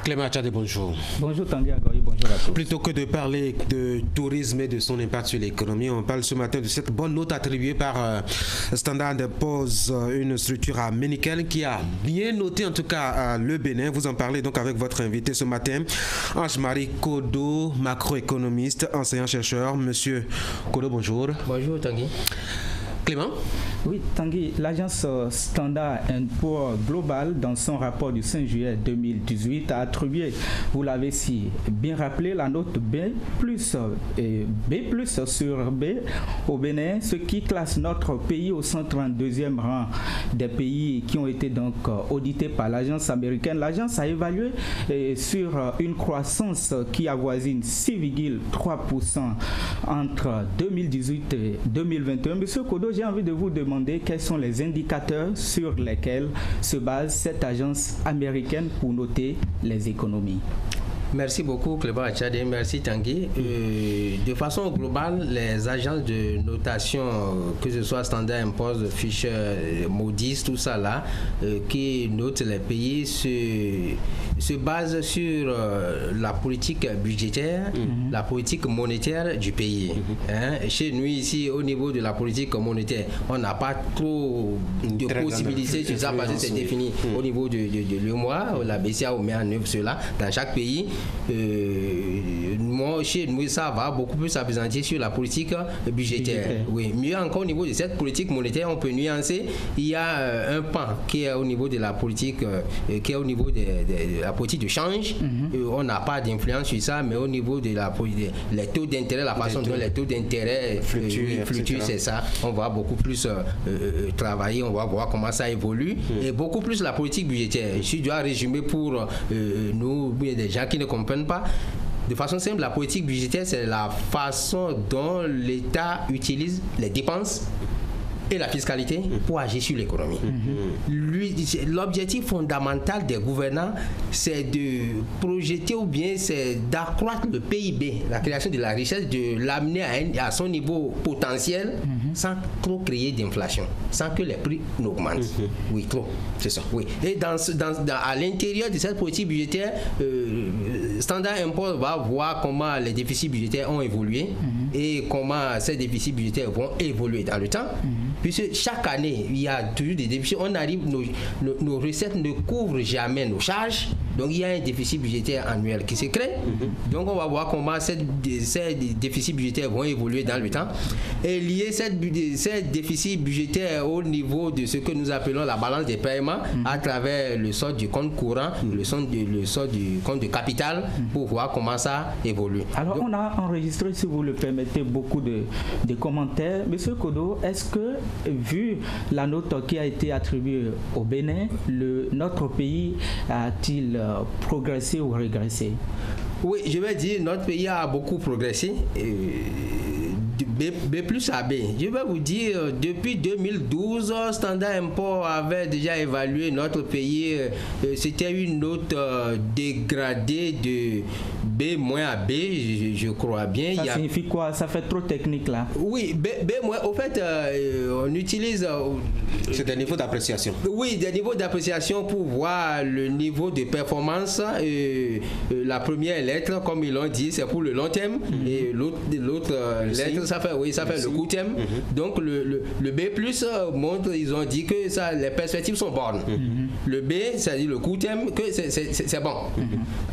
Clément Achade, bonjour. Bonjour Tanguy Agoy, bonjour à tous. Plutôt que de parler de tourisme et de son impact sur l'économie, on parle ce matin de cette bonne note attribuée par Standard & Poor's, une structure américaine qui a bien noté en tout cas le Bénin. Vous en parlez donc avec votre invité ce matin, Ange-Marie Kodo, macroéconomiste, enseignant-chercheur. Monsieur Kodo, bonjour. Bonjour Tanguy. Clément? Oui, Tanguy, l'agence Standard & Poor's Global, dans son rapport du 5 juillet 2018, a attribué, vous l'avez si bien rappelé, la note B+, et B+, sur B au Bénin, ce qui classe notre pays au 132e rang des pays qui ont été donc audités par l'agence américaine. L'agence a évalué sur une croissance qui avoisine 6,3% entre 2018 et 2021. Monsieur Kodo, j'ai envie de vous demander quels sont les indicateurs sur lesquels se base cette agence américaine pour noter les économies. Merci beaucoup Clément Achade, merci Tanguy. De façon globale, les agences de notation, que ce soit Standard & Poor's, Fitch, Moody's, tout ça là, qui notent les pays, se basent sur la politique budgétaire, la politique monétaire du pays. Chez nous ici, au niveau de la politique monétaire, on n'a pas trop de possibilités sur ça parce que c'est défini au niveau de l'UEMOA, la BCA met en œuvre cela dans chaque pays. Chez nous, ça va beaucoup plus s'appesantir sur la politique budgétaire. Oui. Mieux encore, au niveau de cette politique monétaire, on peut nuancer. Il y a un pan qui est au niveau de la politique, qui est au niveau de la politique de change. On n'a pas d'influence sur ça, mais au niveau de les taux d'intérêt, la façon dont les taux d'intérêt fluctuent, c'est ça. On va beaucoup plus travailler, on va voir comment ça évolue. Et beaucoup plus la politique budgétaire. Je dois résumer pour nous, des gens qui ne comprennent pas. De façon simple, la politique budgétaire, c'est la façon dont l'État utilise les dépenses et la fiscalité pour agir sur l'économie. L'objectif fondamental des gouvernants, c'est de projeter ou bien c'est d'accroître le PIB, la création de la richesse, de l'amener à son niveau potentiel sans trop créer d'inflation, sans que les prix n'augmentent. Oui, trop. C'est ça. Oui. Et à l'intérieur de cette politique budgétaire, Standard & Poor's va voir comment les déficits budgétaires ont évolué et comment ces déficits budgétaires vont évoluer dans le temps. Puisque chaque année, il y a toujours des déficits. On arrive, nos recettes ne couvrent jamais nos charges. Donc, il y a un déficit budgétaire annuel qui se crée. Donc, on va voir comment ces déficits budgétaires vont évoluer dans le temps. Et lier ces déficits budgétaires au niveau de ce que nous appelons la balance des paiements à travers le solde du compte courant, le solde du compte de capital pour voir comment ça évolue. Alors, on a enregistré, si vous le permettez, beaucoup de commentaires. Monsieur Kodo, est-ce que, vu la note qui a été attribuée au Bénin, notre pays a-t-il progressé ou régressé? Oui, je vais dire notre pays a beaucoup progressé. B plus à B. Je vais vous dire, depuis 2012, Standard & Poor's avait déjà évalué notre pays. C'était une note dégradée de B- à B, je crois bien. Ça signifie quoi? Ça fait trop technique là. Oui, B-. Au fait, on utilise... c'est des niveaux d'appréciation. Oui, des niveaux d'appréciation pour voir le niveau de performance. La première lettre, comme ils l'ont dit, c'est pour le long terme. Et l'autre lettre, ça fait le court terme. Donc le B+ montre, ils ont dit que les perspectives sont bonnes. Le B, c'est-à-dire le court terme, que c'est bon.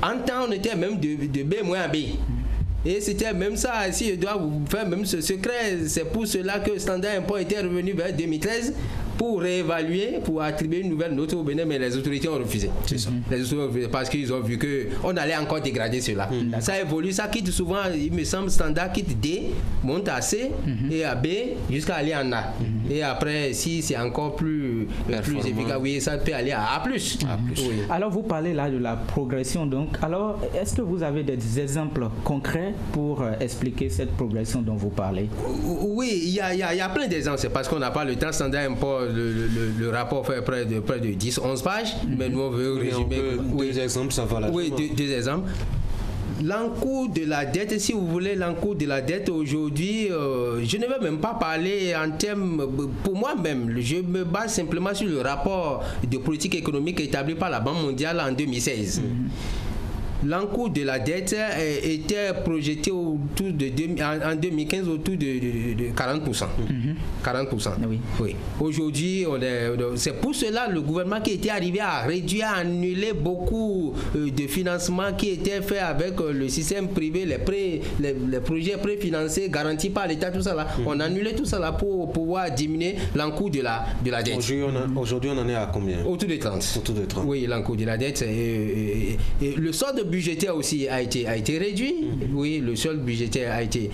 En temps, on était même de B- à B. Et c'était même ça, si je dois vous faire même ce secret, c'est pour cela que Standard & Poor's était revenu vers 2013 pour réévaluer, pour attribuer une nouvelle note au Bénin, mais les autorités ont refusé. C'est ça. Les autorités ont refusé parce qu'ils ont vu qu'on allait encore dégrader cela. Ça évolue, ça quitte souvent, il me semble, Standard quitte D, monte à C et à B jusqu'à aller en A. Et après, si c'est encore plus efficace, oui, ça peut aller à A+. Oui. Alors, vous parlez là de la progression, donc. Alors, est-ce que vous avez des exemples concrets pour expliquer cette progression dont vous parlez? Oui, il y a plein d'exemples. C'est parce qu'on n'a pas le temps. Standard & Poor's, le rapport fait près de 10-11 pages. Mais nous, on veut résumer. Deux exemples, ça va là. Oui, deux exemples. L'encours de la dette, si vous voulez, l'encours de la dette aujourd'hui, je ne vais même pas parler en termes, pour moi-même, je me base simplement sur le rapport de politique économique établi par la Banque mondiale en 2016. l'encours de la dette était projeté autour de en 2015 autour de 40%. 40%. Oui. Aujourd'hui, c'est pour cela le gouvernement qui était arrivé à réduire, à annuler beaucoup de financements qui étaient faits avec le système privé, les projets préfinancés, garantis par l'État, tout ça là. On a annulé tout ça là pour pouvoir diminuer l'encours de la dette. Aujourd'hui, on en est à combien? Autour de 30. Autour de 30. Oui, l'encours de la dette. Et le solde budgétaire aussi a été réduit. Oui, le solde budgétaire a été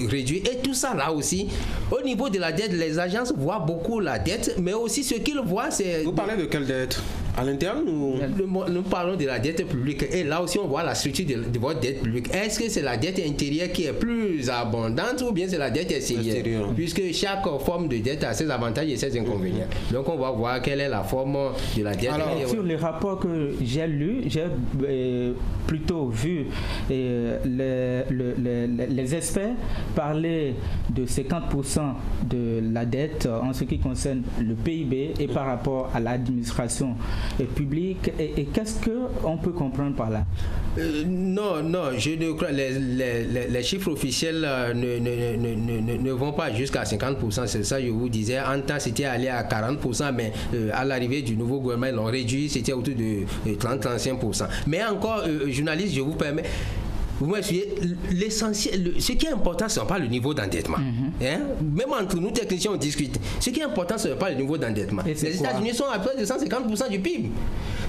réduit. Et tout ça là aussi, au niveau de la dette, les agences voient beaucoup la dette, mais aussi ce qu'ils voient, c'est... Vous parlez de quelle dette? À l'interne ou... Nous parlons de la dette publique. Et là aussi, on voit la structure de votre dette publique. Est-ce que c'est la dette intérieure qui est plus abondante ou bien c'est la dette extérieure? Puisque chaque forme de dette a ses avantages et ses inconvénients. Donc, on va voir quelle est la forme de la dette. Alors, sur les rapports que j'ai lus, j'ai plutôt vu les experts parler de 50% de la dette en ce qui concerne le PIB et par rapport à l'administration publique. Et qu'est-ce qu'on peut comprendre par là? Non, je ne crois les chiffres officiels ne vont pas jusqu'à 50%. C'est ça, je vous disais. En temps, c'était allé à 40%, mais à l'arrivée du nouveau gouvernement, ils l'ont réduit, c'était autour de 30-35%. Mais encore, journaliste, je vous permets. Vous me suivez, l'essentiel, ce qui est important, ce n'est pas le niveau d'endettement. Même entre nous, techniciens, on discute. Ce qui est important, ce n'est pas le niveau d'endettement. Les États-Unis sont à près de 150% du PIB.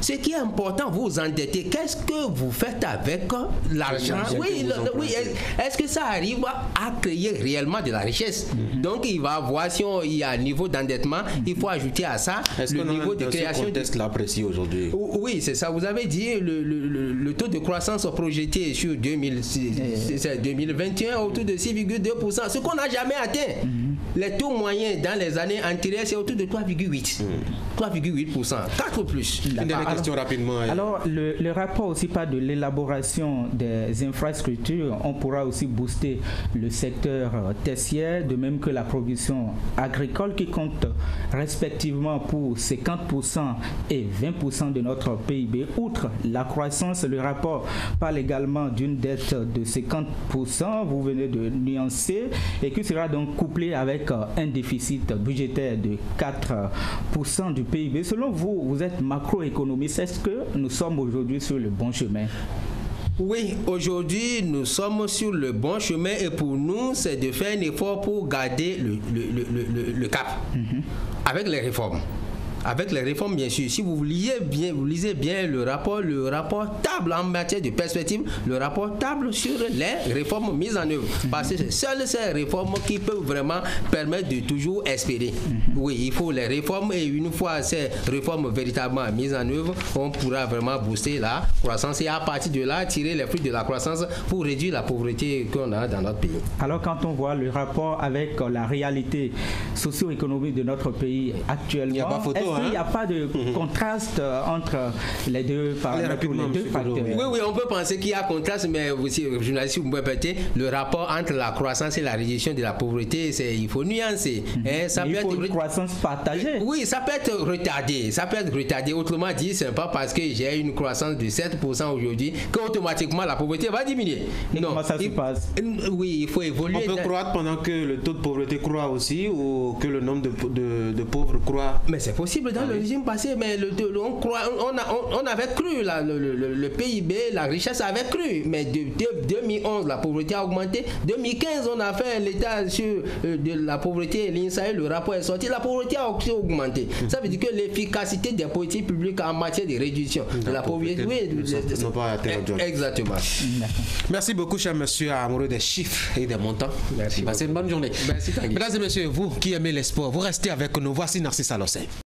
Ce qui est important, vous vous endettez. Qu'est-ce que vous faites avec l'argent? Oui, est-ce que ça arrive à créer réellement de la richesse? Donc, il va voir si il y a un niveau d'endettement, il faut ajouter à ça le niveau de création. Est-ce qu'on l'apprécie aujourd'hui? Oui, c'est ça. Vous avez dit le taux de croissance projeté sur 2021 autour de 6,2%, ce qu'on n'a jamais atteint. Les taux moyens dans les années antérieures, c'est autour de 3,8%. 3,8%, 4 plus. Une dernière question rapidement. Alors, le rapport aussi parle de l'élaboration des infrastructures. On pourra aussi booster le secteur tertiaire, de même que la production agricole qui compte respectivement pour 50% et 20% de notre PIB. Outre la croissance, le rapport parle également d'une dette de 50%, vous venez de nuancer, et qui sera donc couplé avec un déficit budgétaire de 4% du PIB. Selon vous, vous êtes macroéconomiste, est-ce que nous sommes aujourd'hui sur le bon chemin? Oui, aujourd'hui, nous sommes sur le bon chemin et pour nous, c'est de faire un effort pour garder le cap avec les réformes. Avec les réformes, bien sûr. Si vous lisez bien le rapport table en matière de perspective, le rapport table sur les réformes mises en œuvre. Parce que c'est seules ces réformes qui peuvent vraiment permettre de toujours espérer. Oui, il faut les réformes et une fois ces réformes véritablement mises en œuvre, on pourra vraiment booster la croissance et à partir de là, tirer les fruits de la croissance pour réduire la pauvreté qu'on a dans notre pays. Alors quand on voit le rapport avec la réalité socio-économique de notre pays actuellement, il n'y a pas photo. Il n'y a pas de contraste entre les deux facteurs. Oui, on peut penser qu'il y a contraste, mais aussi, journaliste, vous me répétez, le rapport entre la croissance et la réduction de la pauvreté, il faut nuancer. Ça peut être une croissance partagée. Oui, ça peut être retardé. Autrement dit, ce n'est pas parce que j'ai une croissance de 7% aujourd'hui qu'automatiquement la pauvreté va diminuer. Non. Comment ça se passe? Oui, il faut évoluer. On peut croître pendant que le taux de pauvreté croît aussi ou que le nombre de pauvres croît? Mais c'est possible. Dans le régime passé, mais on avait cru, le PIB, la richesse avait cru, mais de 2011, la pauvreté a augmenté. 2015, on a fait l'état sur de la pauvreté, l'INSAE, le rapport est sorti, la pauvreté a aussi augmenté. Ça veut dire que l'efficacité des politiques publiques en matière de réduction de la pauvreté, exactement. Merci beaucoup, cher monsieur, amoureux des chiffres et des montants. Merci. Passez une bonne journée. Merci, mesdames et messieurs, vous qui aimez les sports, vous restez avec nous. Voici Narcisse Alossé.